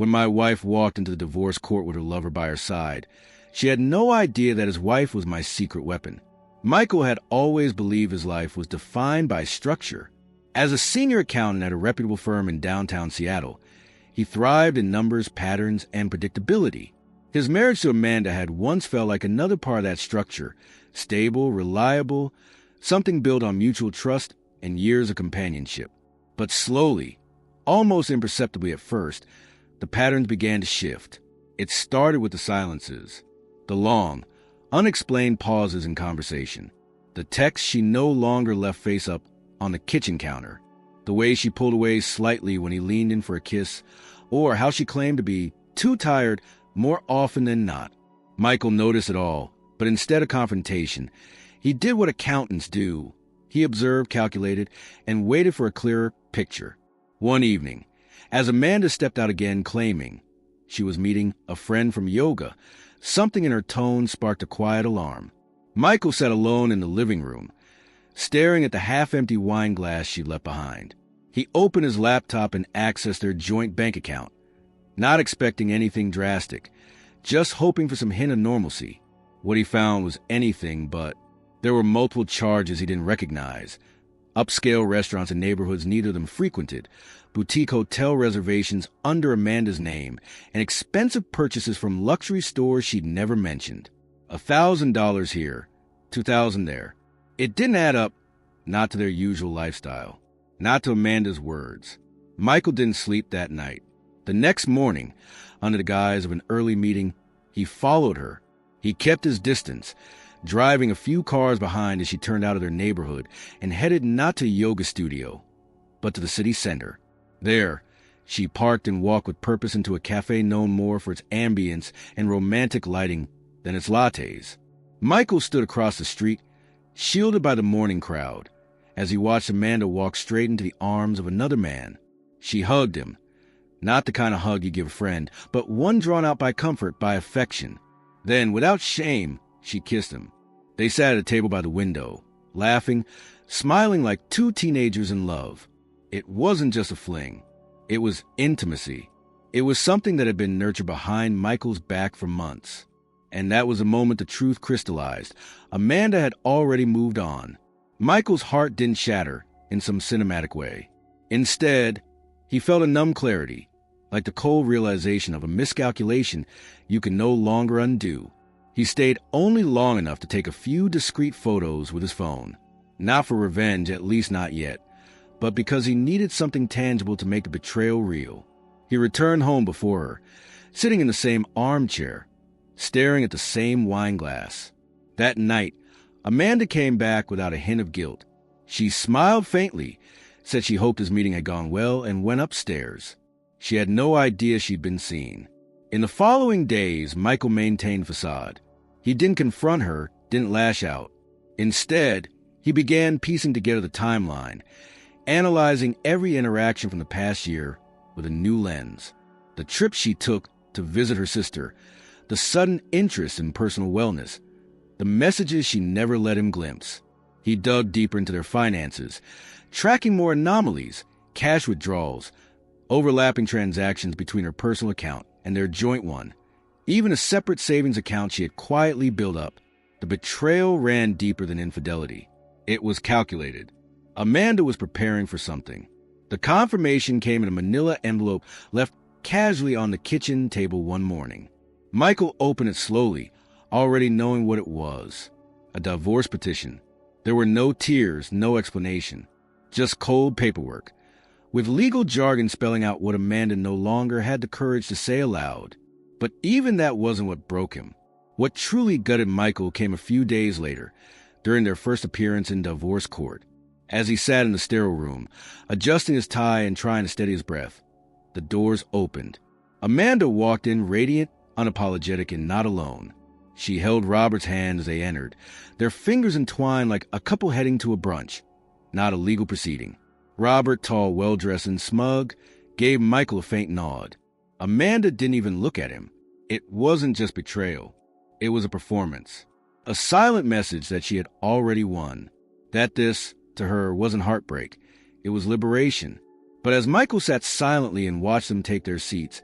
When my wife walked into the divorce court with her lover by her side, she had no idea that his wife was my secret weapon. Michael had always believed his life was defined by structure. As a senior accountant at a reputable firm in downtown Seattle, he thrived in numbers, patterns, and predictability. His marriage to Amanda had once felt like another part of that structure, stable, reliable, something built on mutual trust and years of companionship. But slowly, almost imperceptibly at first, the patterns began to shift. It started with the silences, the long, unexplained pauses in conversation, the texts she no longer left face up on the kitchen counter, the way she pulled away slightly when he leaned in for a kiss, or how she claimed to be too tired more often than not. Michael noticed it all, but instead of confrontation, he did what accountants do. He observed, calculated, and waited for a clearer picture. One evening, as Amanda stepped out again claiming she was meeting a friend from yoga, something in her tone sparked a quiet alarm. Michael sat alone in the living room, staring at the half-empty wine glass she'd left behind. He opened his laptop and accessed their joint bank account, not expecting anything drastic, just hoping for some hint of normalcy. What he found was anything but. There were multiple charges he didn't recognize. Upscale restaurants in neighborhoods neither of them frequented, boutique hotel reservations under Amanda's name, and expensive purchases from luxury stores she'd never mentioned. $1,000 here, $2,000 there. It didn't add up, not to their usual lifestyle, not to Amanda's words. Michael didn't sleep that night. The next morning, under the guise of an early meeting, he followed her. He kept his distance, driving a few cars behind as she turned out of their neighborhood and headed not to a yoga studio, but to the city center. There, she parked and walked with purpose into a cafe known more for its ambience and romantic lighting than its lattes. Michael stood across the street, shielded by the morning crowd, as he watched Amanda walk straight into the arms of another man. She hugged him, not the kind of hug you give a friend, but one drawn out by comfort, by affection. Then, without shame, she kissed him. They sat at a table by the window, laughing, smiling like two teenagers in love. It wasn't just a fling. It was intimacy. It was something that had been nurtured behind Michael's back for months. And that was the moment the truth crystallized. Amanda had already moved on. Michael's heart didn't shatter in some cinematic way. Instead, he felt a numb clarity, like the cold realization of a miscalculation you can no longer undo. He stayed only long enough to take a few discreet photos with his phone. Not for revenge, at least not yet, but because he needed something tangible to make the betrayal real. He returned home before her, sitting in the same armchair, staring at the same wine glass. That night, Amanda came back without a hint of guilt. She smiled faintly, said she hoped his meeting had gone well, and went upstairs. She had no idea she'd been seen. In the following days, Michael maintained facade. He didn't confront her, didn't lash out. Instead, he began piecing together the timeline, analyzing every interaction from the past year with a new lens. The trip she took to visit her sister, the sudden interest in personal wellness, the messages she never let him glimpse. He dug deeper into their finances, tracking more anomalies, cash withdrawals, overlapping transactions between her personal account and their joint one, even a separate savings account she had quietly built up. The betrayal ran deeper than infidelity. It was calculated. Amanda was preparing for something. The confirmation came in a manila envelope left casually on the kitchen table one morning. Michael opened it slowly, already knowing what it was. A divorce petition. There were no tears, no explanation. Just cold paperwork, with legal jargon spelling out what Amanda no longer had the courage to say aloud. But even that wasn't what broke him. What truly gutted Michael came a few days later, during their first appearance in divorce court. As he sat in the sterile room, adjusting his tie and trying to steady his breath, the doors opened. Amanda walked in radiant, unapologetic, and not alone. She held Robert's hand as they entered, their fingers entwined like a couple heading to a brunch, not a legal proceeding. Robert, tall, well-dressed, and smug, gave Michael a faint nod. Amanda didn't even look at him. It wasn't just betrayal. It was a performance. A silent message that she had already won. That this, to her, wasn't heartbreak. It was liberation. But as Michael sat silently and watched them take their seats,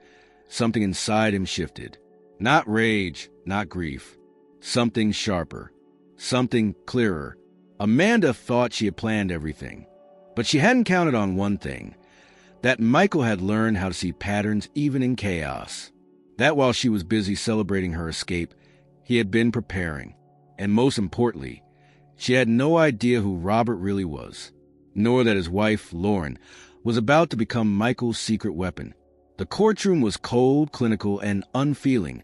something inside him shifted. Not rage, not grief. Something sharper. Something clearer. Amanda thought she had planned everything. But she hadn't counted on one thing. That Michael had learned how to see patterns even in chaos. That while she was busy celebrating her escape, he had been preparing. And most importantly, she had no idea who Robert really was, nor that his wife, Lauren, was about to become Michael's secret weapon. The courtroom was cold, clinical, and unfeeling,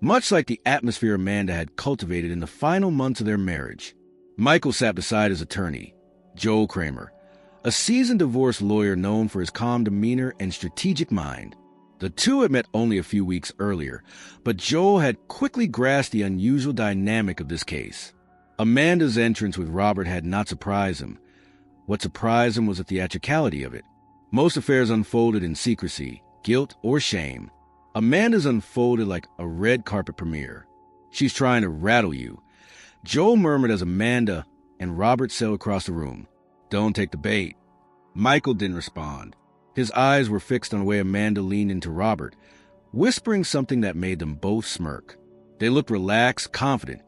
much like the atmosphere Amanda had cultivated in the final months of their marriage. Michael sat beside his attorney, Joel Kramer, a seasoned divorce lawyer known for his calm demeanor and strategic mind. The two had met only a few weeks earlier, but Joel had quickly grasped the unusual dynamic of this case. Amanda's entrance with Robert had not surprised him. What surprised him was the theatricality of it. Most affairs unfolded in secrecy, guilt, or shame. Amanda's unfolded like a red carpet premiere. She's trying to rattle you. Joel murmured as Amanda and Robert sailed across the room. Don't take the bait. Michael didn't respond. His eyes were fixed on the way Amanda leaned into Robert, whispering something that made them both smirk. They looked relaxed, confident,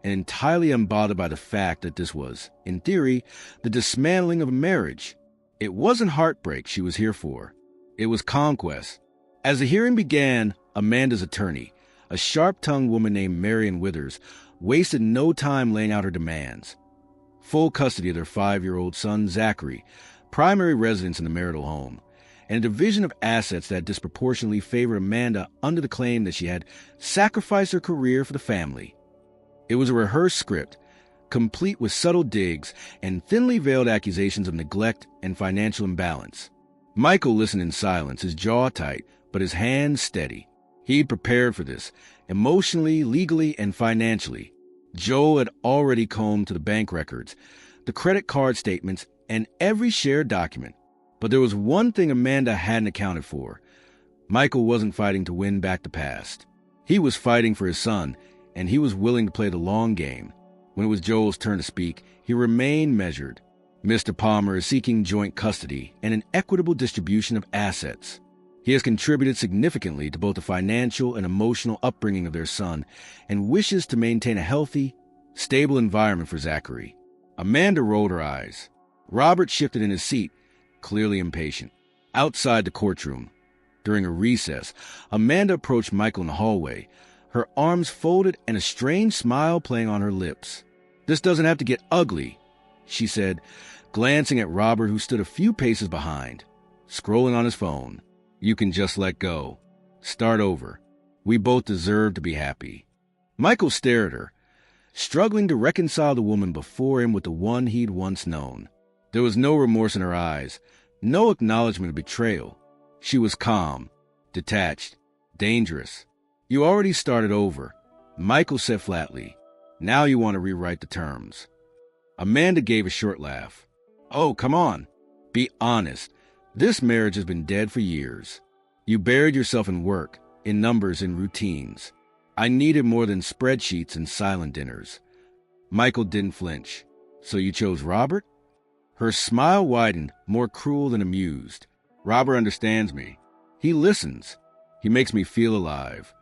and entirely unbothered by the fact that this was, in theory, the dismantling of a marriage. It wasn't heartbreak she was here for. It was conquest. As the hearing began, Amanda's attorney, a sharp-tongued woman named Marion Withers, wasted no time laying out her demands. Full custody of their 5-year-old son, Zachary, primary residence in the marital home, and a division of assets that disproportionately favored Amanda under the claim that she had sacrificed her career for the family. It was a rehearsed script, complete with subtle digs and thinly veiled accusations of neglect and financial imbalance. Michael listened in silence, his jaw tight, but his hands steady. He'd prepared for this, emotionally, legally, and financially. Joel had already combed to the bank records, the credit card statements, and every shared document. But there was one thing Amanda hadn't accounted for. Michael wasn't fighting to win back the past. He was fighting for his son, and he was willing to play the long game. When it was Joel's turn to speak, he remained measured. Mr. Palmer is seeking joint custody and an equitable distribution of assets. He has contributed significantly to both the financial and emotional upbringing of their son and wishes to maintain a healthy, stable environment for Zachary. Amanda rolled her eyes. Robert shifted in his seat, clearly impatient. Outside the courtroom, during a recess, Amanda approached Michael in the hallway, her arms folded and a strange smile playing on her lips. "This doesn't have to get ugly," she said, glancing at Robert, who stood a few paces behind, scrolling on his phone. "You can just let go. Start over. We both deserve to be happy." Michael stared at her, struggling to reconcile the woman before him with the one he'd once known. There was no remorse in her eyes, no acknowledgement of betrayal. She was calm, detached, dangerous. "You already started over," Michael said flatly. "Now you want to rewrite the terms." Amanda gave a short laugh. "Oh, come on. Be honest. This marriage has been dead for years. You buried yourself in work, in numbers, in routines. I needed more than spreadsheets and silent dinners." Michael didn't flinch. "So you chose Robert?" Her smile widened, more cruel than amused. "Robert understands me. He listens. He makes me feel alive."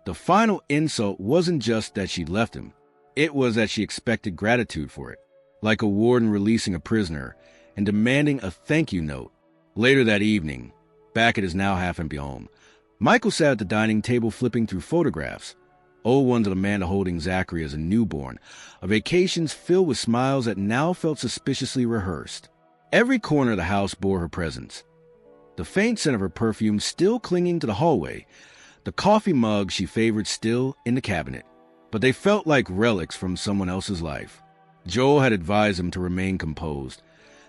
The final insult wasn't just that she'd left him. It was that she expected gratitude for it, like a warden releasing a prisoner and demanding a thank you note. Later that evening, back at his now half-empty home, Michael sat at the dining table flipping through photographs, old ones of Amanda holding Zachary as a newborn, of vacations filled with smiles that now felt suspiciously rehearsed. Every corner of the house bore her presence, the faint scent of her perfume still clinging to the hallway, the coffee mug she favored still in the cabinet. But they felt like relics from someone else's life. Joel had advised him to remain composed,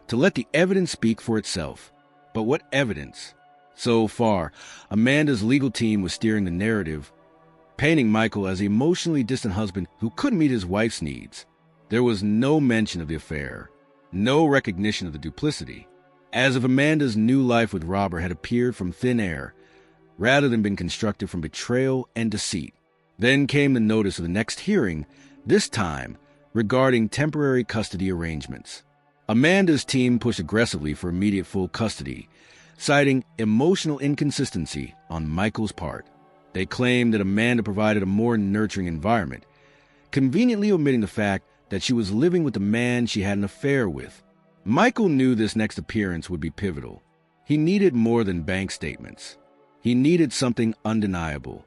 to let the evidence speak for itself. But what evidence? So far, Amanda's legal team was steering the narrative, painting Michael as the emotionally distant husband who couldn't meet his wife's needs. There was no mention of the affair, no recognition of the duplicity, as if Amanda's new life with Robert had appeared from thin air, rather than been constructed from betrayal and deceit. Then came the notice of the next hearing, this time regarding temporary custody arrangements. Amanda's team pushed aggressively for immediate full custody, citing emotional inconsistency on Michael's part. They claimed that Amanda provided a more nurturing environment, conveniently omitting the fact that she was living with the man she had an affair with. Michael knew this next appearance would be pivotal. He needed more than bank statements. He needed something undeniable,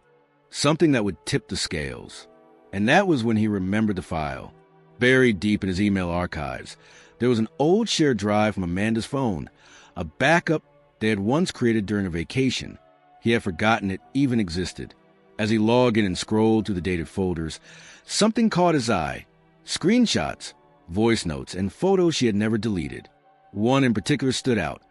something that would tip the scales. And that was when he remembered the file. Buried deep in his email archives, there was an old shared drive from Amanda's phone, a backup they had once created during a vacation. He had forgotten it even existed. As he logged in and scrolled through the dated folders, something caught his eye. Screenshots, voice notes, and photos she had never deleted. One in particular stood out,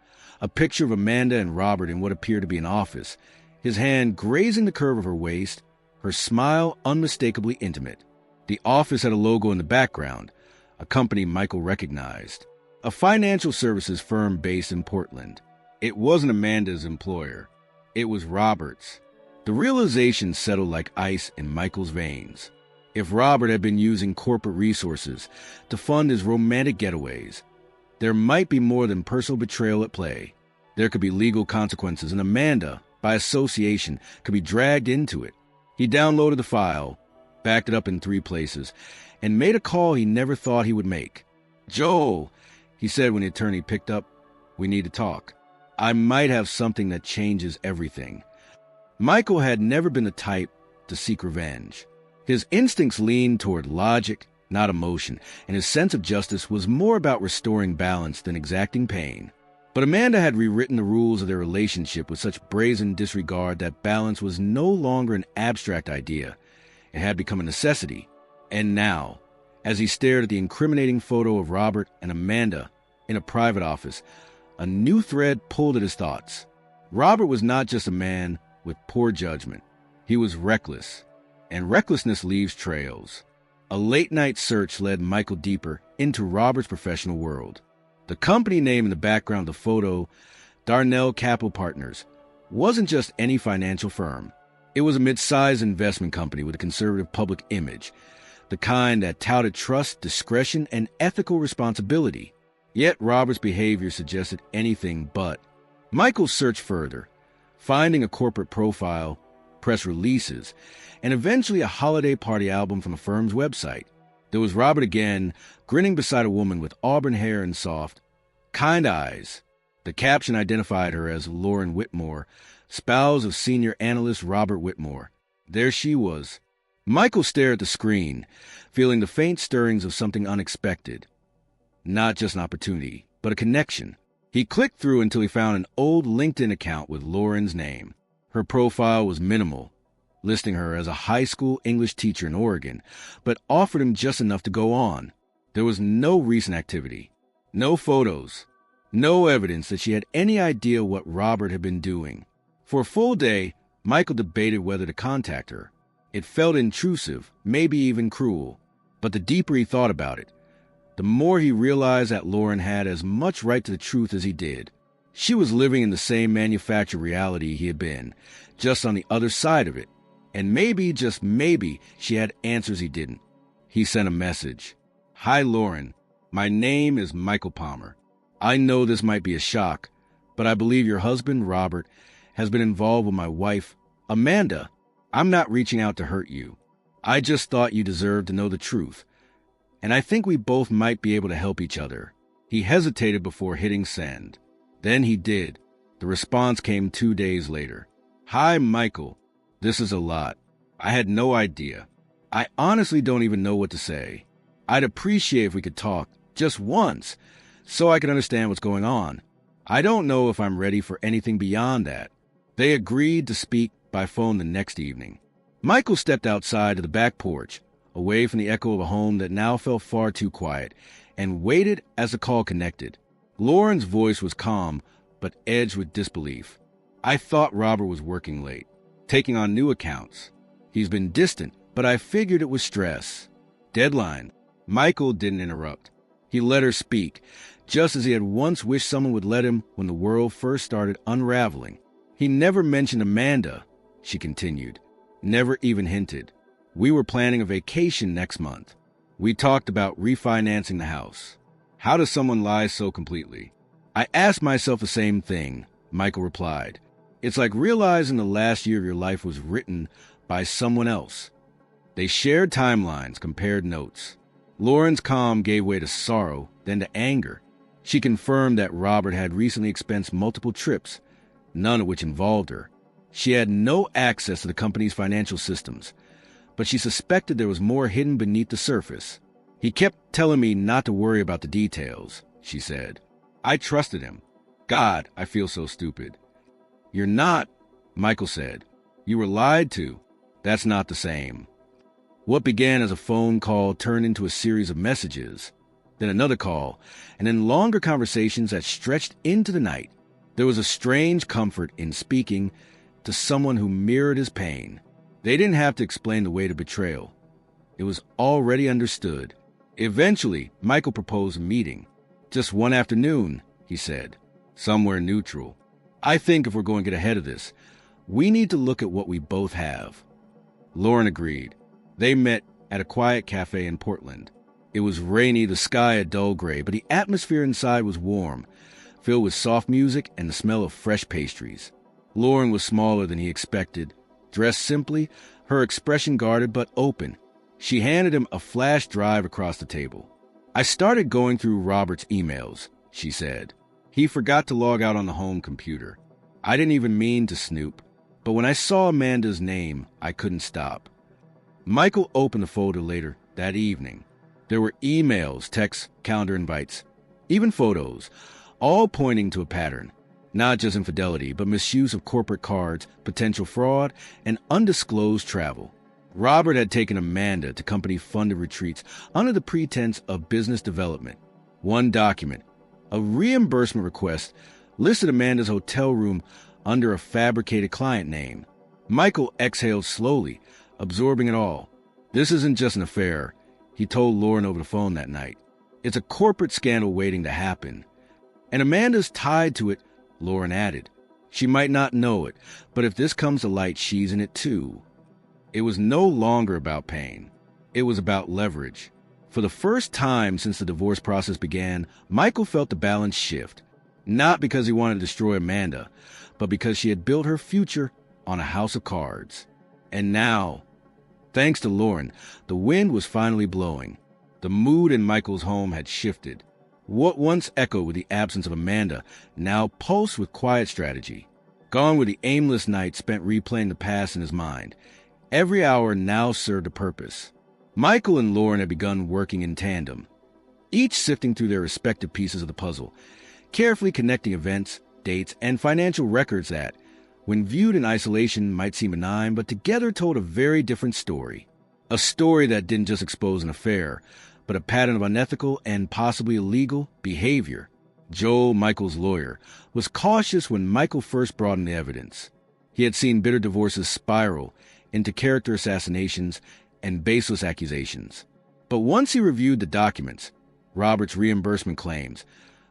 a picture of Amanda and Robert in what appeared to be an office, his hand grazing the curve of her waist, her smile unmistakably intimate. The office had a logo in the background, a company Michael recognized, a financial services firm based in Portland. It wasn't Amanda's employer. It was Robert's. The realization settled like ice in Michael's veins. If Robert had been using corporate resources to fund his romantic getaways, there might be more than personal betrayal at play. There could be legal consequences, and Amanda, by association, could be dragged into it. He downloaded the file, backed it up in 3 places, and made a call he never thought he would make. "Joel," he said when the attorney picked up, "we need to talk. I might have something that changes everything." Michael had never been the type to seek revenge. His instincts leaned toward logic, not emotion, and his sense of justice was more about restoring balance than exacting pain. But Amanda had rewritten the rules of their relationship with such brazen disregard that balance was no longer an abstract idea. It had become a necessity. And now, as he stared at the incriminating photo of Robert and Amanda in a private office, a new thread pulled at his thoughts. Robert was not just a man with poor judgment. He was reckless, and recklessness leaves trails. A late-night search led Michael deeper into Robert's professional world. The company name in the background of the photo, Darnell Capital Partners, wasn't just any financial firm. It was a mid-sized investment company with a conservative public image, the kind that touted trust, discretion, and ethical responsibility. Yet Robert's behavior suggested anything but. Michael searched further, finding a corporate profile, press releases, and eventually a holiday party album from the firm's website. There was Robert again, grinning beside a woman with auburn hair and soft, kind eyes. The caption identified her as Lauren Whitmore, spouse of senior analyst Robert Whitmore. There she was. Michael stared at the screen, feeling the faint stirrings of something unexpected. Not just an opportunity, but a connection. He clicked through until he found an old LinkedIn account with Lauren's name. Her profile was minimal, listing her as a high school English teacher in Oregon, but offered him just enough to go on. There was no recent activity, no photos, no evidence that she had any idea what Robert had been doing. For a full day, Michael debated whether to contact her. It felt intrusive, maybe even cruel. But the deeper he thought about it, the more he realized that Lauren had as much right to the truth as he did. She was living in the same manufactured reality he had been, just on the other side of it. And maybe, just maybe, she had answers he didn't. He sent a message. "Hi, Lauren. My name is Michael Palmer. I know this might be a shock, but I believe your husband, Robert, has been involved with my wife, Amanda. I'm not reaching out to hurt you. I just thought you deserved to know the truth. And I think we both might be able to help each other." He hesitated before hitting send. Then he did. The response came 2 days later. "Hi, Michael. This is a lot. I had no idea. I honestly don't even know what to say. I'd appreciate if we could talk, just once, so I can understand what's going on. I don't know if I'm ready for anything beyond that." They agreed to speak by phone the next evening. Michael stepped outside to the back porch, away from the echo of a home that now felt far too quiet, and waited as the call connected. Lauren's voice was calm, but edged with disbelief. "I thought Robert was working late, taking on new accounts. He's been distant, but I figured it was stress. Deadline." Michael didn't interrupt. He let her speak, just as he had once wished someone would let him when the world first started unraveling. "He never mentioned Amanda," she continued. "Never even hinted. We were planning a vacation next month. We talked about refinancing the house. How does someone lie so completely? I asked myself the same thing, Michael replied. It's like realizing the last year of your life was written by someone else. They shared timelines, compared notes. Lauren's calm gave way to sorrow, then to anger. She confirmed that Robert had recently expensed multiple trips, none of which involved her. She had no access to the company's financial systems, but she suspected there was more hidden beneath the surface. He kept telling me not to worry about the details, she said. I trusted him. God, I feel so stupid. You're not, Michael said. You were lied to. That's not the same. What began as a phone call turned into a series of messages, then another call, and then longer conversations that stretched into the night. There was a strange comfort in speaking to someone who mirrored his pain. They didn't have to explain the weight of betrayal. It was already understood. Eventually, Michael proposed a meeting. Just one afternoon, he said, somewhere neutral. I think if we're going to get ahead of this, we need to look at what we both have. Lauren agreed. They met at a quiet cafe in Portland. It was rainy, the sky a dull gray, but the atmosphere inside was warm, filled with soft music and the smell of fresh pastries. Lauren was smaller than he expected, dressed simply, her expression guarded but open. She handed him a flash drive across the table. I started going through Robert's emails, she said. He forgot to log out on the home computer. I didn't even mean to snoop, but when I saw Amanda's name, I couldn't stop. Michael opened the folder later that evening. There were emails, texts, calendar invites, even photos, all pointing to a pattern. Not just infidelity, but misuse of corporate cards, potential fraud, and undisclosed travel. Robert had taken Amanda to company-funded retreats under the pretense of business development. One document, a reimbursement request, listed Amanda's hotel room under a fabricated client name. Michael exhaled slowly, absorbing it all. This isn't just an affair, he told Lauren over the phone that night. It's a corporate scandal waiting to happen. And Amanda's tied to it, Lauren added. She might not know it, but if this comes to light, she's in it too. It was no longer about pain. It was about leverage. For the first time since the divorce process began, Michael felt the balance shift. Not because he wanted to destroy Amanda, but because she had built her future on a house of cards. And now, thanks to Lauren, the wind was finally blowing. The mood in Michael's home had shifted. What once echoed with the absence of Amanda now pulsed with quiet strategy. Gone were the aimless nights spent replaying the past in his mind. Every hour now served a purpose. Michael and Lauren had begun working in tandem, each sifting through their respective pieces of the puzzle, carefully connecting events, dates, and financial records that, when viewed in isolation, might seem benign, but together told a very different story. A story that didn't just expose an affair, but a pattern of unethical and possibly illegal behavior. Joel, Michael's lawyer, was cautious when Michael first brought in the evidence. He had seen bitter divorces spiral into character assassinations and baseless accusations. But once he reviewed the documents, Robert's reimbursement claims,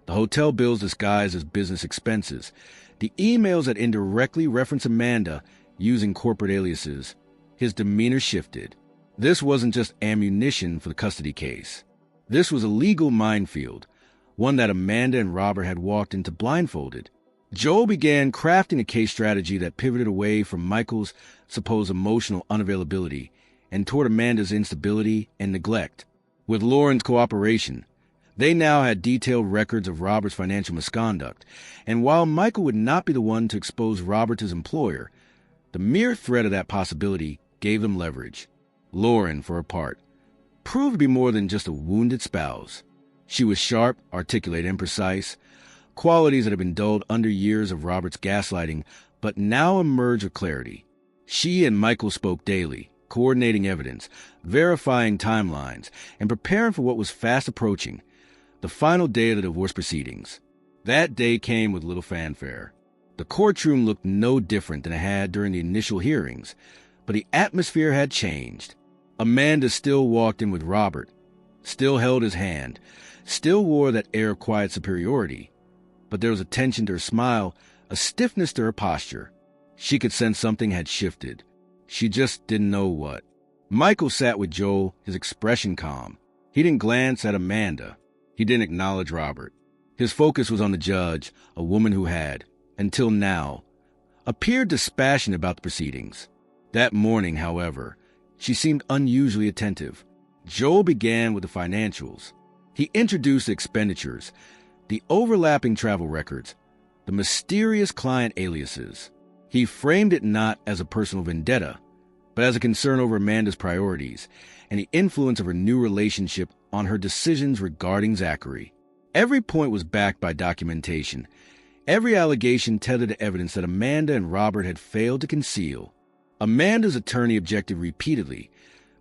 the hotel bills disguised as business expenses, the emails that indirectly reference Amanda using corporate aliases, his demeanor shifted. This wasn't just ammunition for the custody case. This was a legal minefield, one that Amanda and Robert had walked into blindfolded. Joel began crafting a case strategy that pivoted away from Michael's supposed emotional unavailability and toward Amanda's instability and neglect. With Lauren's cooperation, they now had detailed records of Robert's financial misconduct, and while Michael would not be the one to expose Robert to his employer, the mere threat of that possibility gave them leverage. Lauren, for her part, proved to be more than just a wounded spouse. She was sharp, articulate, and precise, qualities that had been dulled under years of Robert's gaslighting, but now emerged with clarity. She and Michael spoke daily, coordinating evidence, verifying timelines, and preparing for what was fast approaching, the final day of the divorce proceedings. That day came with little fanfare. The courtroom looked no different than it had during the initial hearings, but the atmosphere had changed. Amanda still walked in with Robert, still held his hand, still wore that air of quiet superiority, but there was a tension to her smile, a stiffness to her posture. She could sense something had shifted. She just didn't know what. Michael sat with Joel, his expression calm. He didn't glance at Amanda. He didn't acknowledge Robert. His focus was on the judge, a woman who had, until now, appeared dispassionate about the proceedings. That morning, however, she seemed unusually attentive. Joel began with the financials. He introduced the expenditures, the overlapping travel records, the mysterious client aliases. He framed it not as a personal vendetta, but as a concern over Amanda's priorities and the influence of her new relationship on her decisions regarding Zachary. Every point was backed by documentation, every allegation tethered to evidence that Amanda and Robert had failed to conceal. Amanda's attorney objected repeatedly,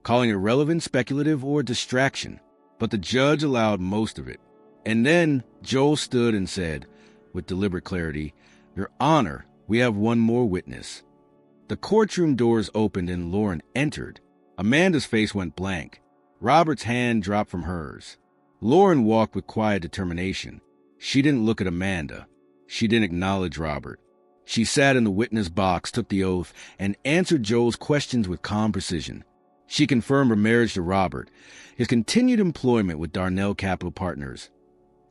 calling it irrelevant, speculative, or distraction, but the judge allowed most of it. And then Joel stood and said, with deliberate clarity, "Your Honor, we have one more witness." The courtroom doors opened and Lauren entered. Amanda's face went blank. Robert's hand dropped from hers. Lauren walked with quiet determination. She didn't look at Amanda. She didn't acknowledge Robert. She sat in the witness box, took the oath, and answered Joel's questions with calm precision. She confirmed her marriage to Robert, his continued employment with Darnell Capital Partners,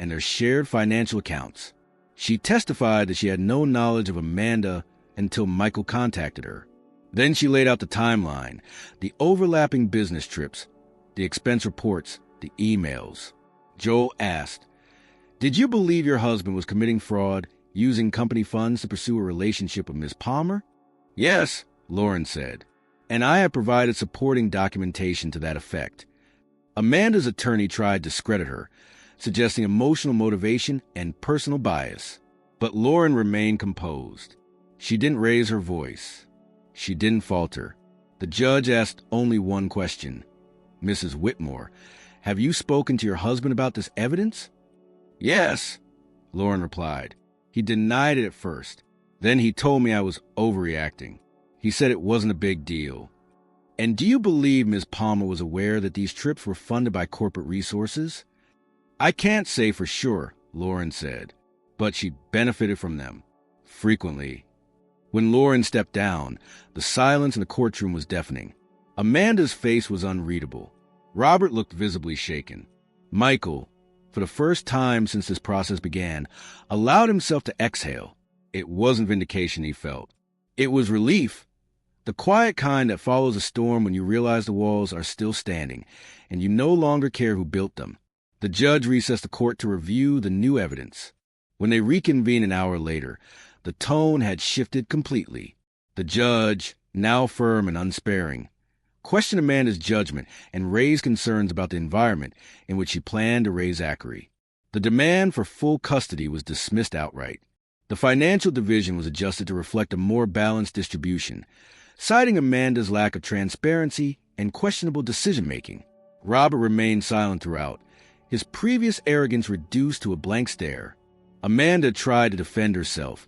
and their shared financial accounts. She testified that she had no knowledge of Amanda until Michael contacted her. Then she laid out the timeline, the overlapping business trips, the expense reports, the emails. Joel asked, "Did you believe your husband was committing fraud, using company funds to pursue a relationship with Miss Palmer?" "Yes," Lauren said, "and I have provided supporting documentation to that effect." Amanda's attorney tried to discredit her, suggesting emotional motivation and personal bias. But Lauren remained composed. She didn't raise her voice. She didn't falter. The judge asked only one question. "Mrs. Whitmore, have you spoken to your husband about this evidence?" "Yes," Lauren replied. "He denied it at first. Then he told me I was overreacting. He said it wasn't a big deal." "And do you believe Ms. Palmer was aware that these trips were funded by corporate resources?" "I can't say for sure," Lauren said, "but she benefited from them. Frequently." When Lauren stepped down, the silence in the courtroom was deafening. Amanda's face was unreadable. Robert looked visibly shaken. Michael, for the first time since this process began, allowed himself to exhale. It wasn't vindication he felt. It was relief. The quiet kind that follows a storm when you realize the walls are still standing, and you no longer care who built them. The judge recessed the court to review the new evidence. When they reconvened an hour later, the tone had shifted completely. The judge, now firm and unsparing, questioned Amanda's judgment and raised concerns about the environment in which she planned to raise Zachary. The demand for full custody was dismissed outright. The financial division was adjusted to reflect a more balanced distribution, citing Amanda's lack of transparency and questionable decision-making. Robert remained silent throughout, his previous arrogance reduced to a blank stare. Amanda tried to defend herself,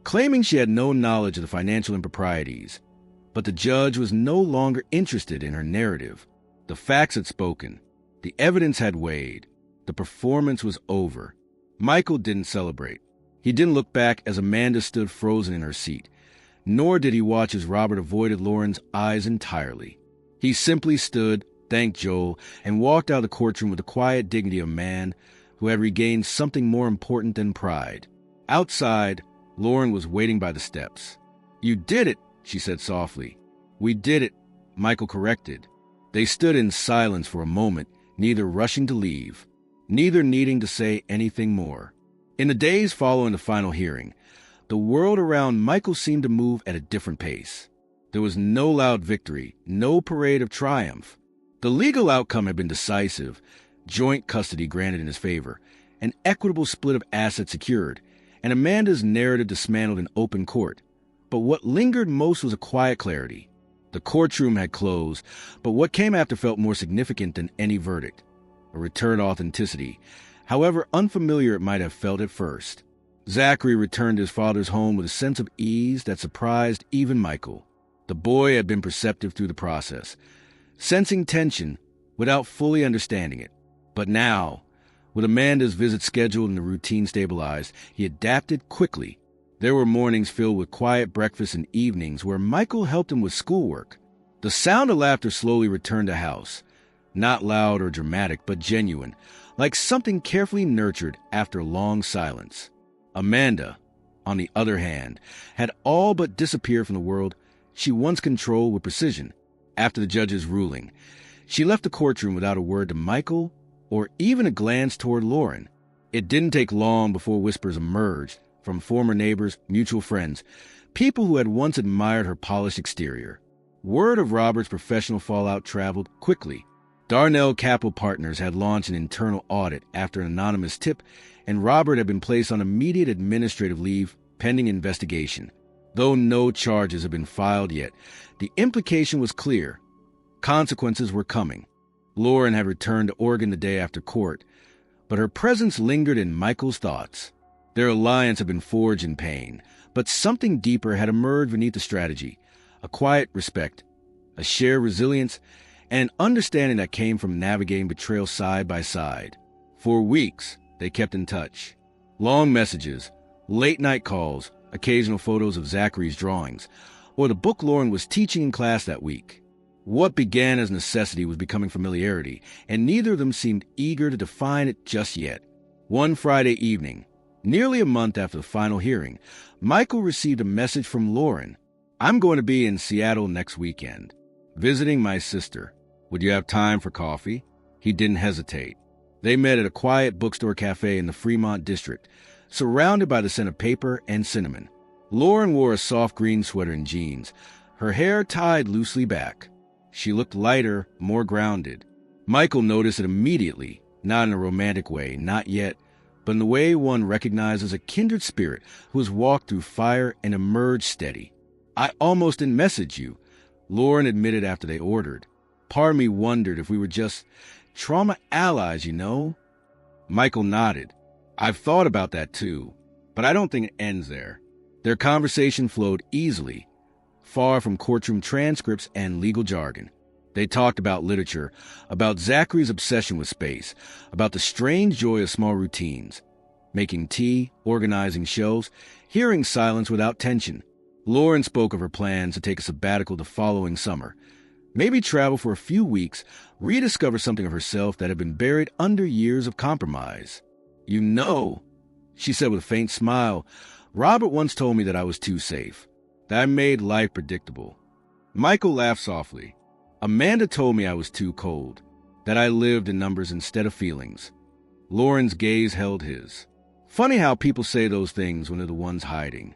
claiming she had no knowledge of the financial improprieties, but the judge was no longer interested in her narrative. The facts had spoken. The evidence had weighed. The performance was over. Michael didn't celebrate. He didn't look back as Amanda stood frozen in her seat, nor did he watch as Robert avoided Lauren's eyes entirely. He simply stood, thanked Joel, and walked out of the courtroom with the quiet dignity of a man who had regained something more important than pride. Outside, Lauren was waiting by the steps. "You did it," she said softly. "We did it," Michael corrected. They stood in silence for a moment, neither rushing to leave, neither needing to say anything more. In the days following the final hearing, the world around Michael seemed to move at a different pace. There was no loud victory, no parade of triumph. The legal outcome had been decisive, joint custody granted in his favor, an equitable split of assets secured, and Amanda's narrative dismantled in open court. But what lingered most was a quiet clarity. The courtroom had closed, but what came after felt more significant than any verdict. A return to authenticity, however unfamiliar it might have felt at first. Zachary returned to his father's home with a sense of ease that surprised even Michael. The boy had been perceptive through the process, sensing tension without fully understanding it. But now, with Amanda's visit scheduled and the routine stabilized, he adapted quickly. There were mornings filled with quiet breakfasts and evenings where Michael helped him with schoolwork. The sound of laughter slowly returned to the house, not loud or dramatic, but genuine, like something carefully nurtured after a long silence. Amanda, on the other hand, had all but disappeared from the world she once controlled with precision. After the judge's ruling, she left the courtroom without a word to Michael or even a glance toward Lauren. It didn't take long before whispers emerged from former neighbors, mutual friends, people who had once admired her polished exterior. Word of Robert's professional fallout traveled quickly. Darnell Capital Partners had launched an internal audit after an anonymous tip, and Robert had been placed on immediate administrative leave pending investigation. Though no charges had been filed yet, the implication was clear. Consequences were coming. Lauren had returned to Oregon the day after court, but her presence lingered in Michael's thoughts. Their alliance had been forged in pain, but something deeper had emerged beneath the strategy, a quiet respect, a shared resilience, and an understanding that came from navigating betrayal side by side. For weeks, they kept in touch. Long messages, late-night calls, occasional photos of Zachary's drawings, or the book Lauren was teaching in class that week. What began as necessity was becoming familiarity, and neither of them seemed eager to define it just yet. One Friday evening, nearly a month after the final hearing, Michael received a message from Lauren. "I'm going to be in Seattle next weekend, visiting my sister. Would you have time for coffee?" He didn't hesitate. They met at a quiet bookstore cafe in the Fremont district, surrounded by the scent of paper and cinnamon. Lauren wore a soft green sweater and jeans, her hair tied loosely back. She looked lighter, more grounded. Michael noticed it immediately, not in a romantic way, not yet, but in the way one recognizes a kindred spirit who has walked through fire and emerged steady. "I almost didn't message you," Lauren admitted after they ordered. "Part of me wondered if we were just trauma allies, you know?" Michael nodded. "I've thought about that too, but I don't think it ends there." Their conversation flowed easily, far from courtroom transcripts and legal jargon. They talked about literature, about Zachary's obsession with space, about the strange joy of small routines, making tea, organizing shelves, hearing silence without tension. Lauren spoke of her plans to take a sabbatical the following summer, maybe travel for a few weeks, rediscover something of herself that had been buried under years of compromise. "You know," she said with a faint smile, "Robert once told me that I was too safe, that I made life predictable." Michael laughed softly. "Amanda told me I was too cold, that I lived in numbers instead of feelings." Lauren's gaze held his. Funny how people say those things when they're the ones hiding.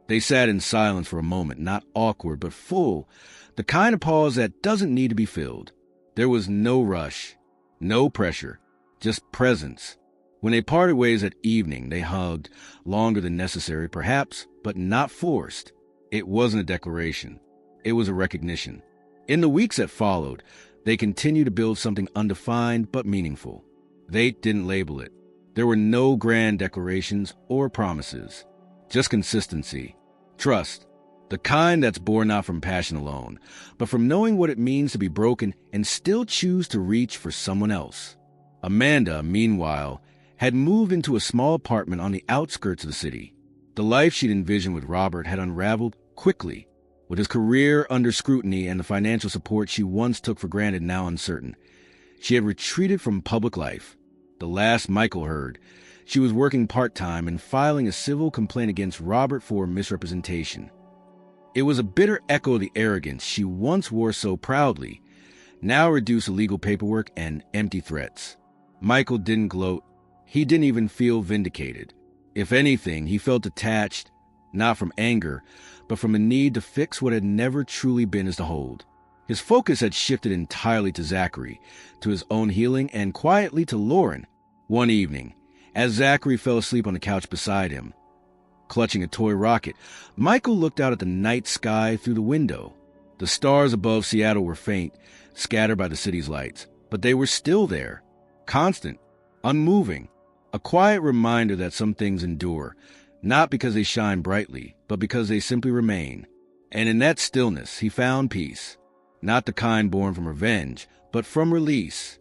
They sat in silence for a moment, not awkward, but full, the kind of pause that doesn't need to be filled. There was no rush, no pressure, just presence. When they parted ways at evening, they hugged, longer than necessary, perhaps, but not forced. It wasn't a declaration. It was a recognition. In the weeks that followed, they continued to build something undefined but meaningful. They didn't label it. There were no grand declarations or promises, just consistency, trust, the kind that's born not from passion alone, but from knowing what it means to be broken and still choose to reach for someone else. Amanda, meanwhile, had moved into a small apartment on the outskirts of the city. The life she'd envisioned with Robert had unraveled quickly. With his career under scrutiny and the financial support she once took for granted now uncertain, she had retreated from public life. The last Michael heard, she was working part-time and filing a civil complaint against Robert for misrepresentation. It was a bitter echo of the arrogance she once wore so proudly, now reduced to legal paperwork and empty threats. Michael didn't gloat. He didn't even feel vindicated. If anything, he felt detached, not from anger, but from a need to fix what had never truly been his to hold. His focus had shifted entirely to Zachary, to his own healing, and quietly to Lauren. One evening, as Zachary fell asleep on the couch beside him, clutching a toy rocket, Michael looked out at the night sky through the window. The stars above Seattle were faint, scattered by the city's lights, but they were still there, constant, unmoving, a quiet reminder that some things endure, not because they shine brightly, but because they simply remain. And in that stillness, he found peace, not the kind born from revenge, but from release.